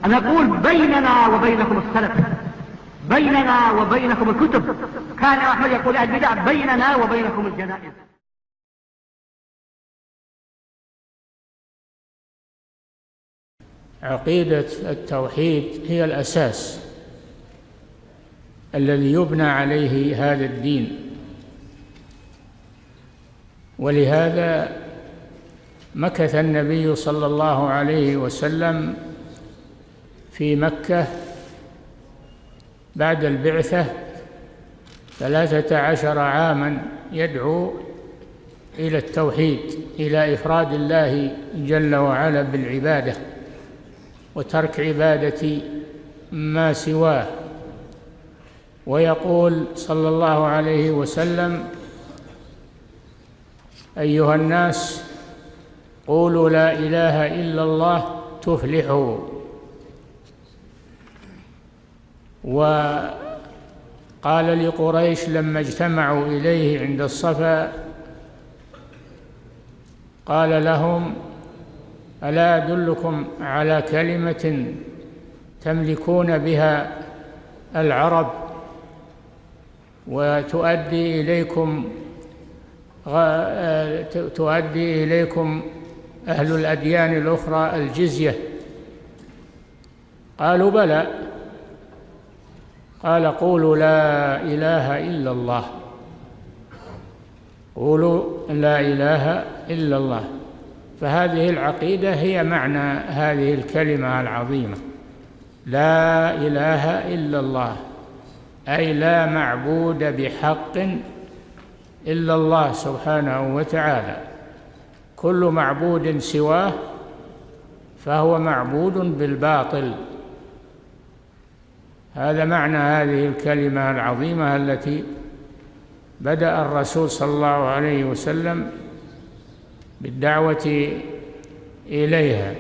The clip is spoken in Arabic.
نقول بيننا وبينكم السلف، بيننا وبينكم الكتب. كان أحمد يقول البدع بيننا وبينكم الجنائز. عقيدة التوحيد هي الأساس الذي يبنى عليه هذا الدين، ولهذا مكث النبي صلى الله عليه وسلم في مكة بعد البعثة 13 عاما يدعو إلى التوحيد، إلى إفراد الله جل وعلا بالعبادة وترك عبادة ما سواه. ويقول صلى الله عليه وسلم: أيها الناس قولوا لا إله إلا الله تفلحوا. وقال لقريش لما اجتمعوا إليه عند الصفا، قال لهم: ألا أدلكم على كلمة تملكون بها العرب وتؤدي إليكم أهل الأديان الأخرى الجزية؟ قالوا: بلى. قال: قولوا لا إله إلا الله، قولوا لا إله إلا الله. فهذه العقيدة هي معنى هذه الكلمة العظيمة: لا إله إلا الله، أي لا معبود بحق إلا الله سبحانه وتعالى. كل معبود سواه فهو معبود بالباطل. هذا معنى هذه الكلمة العظيمة التي بدأ الرسول صلى الله عليه وسلم بالدعوة إليها.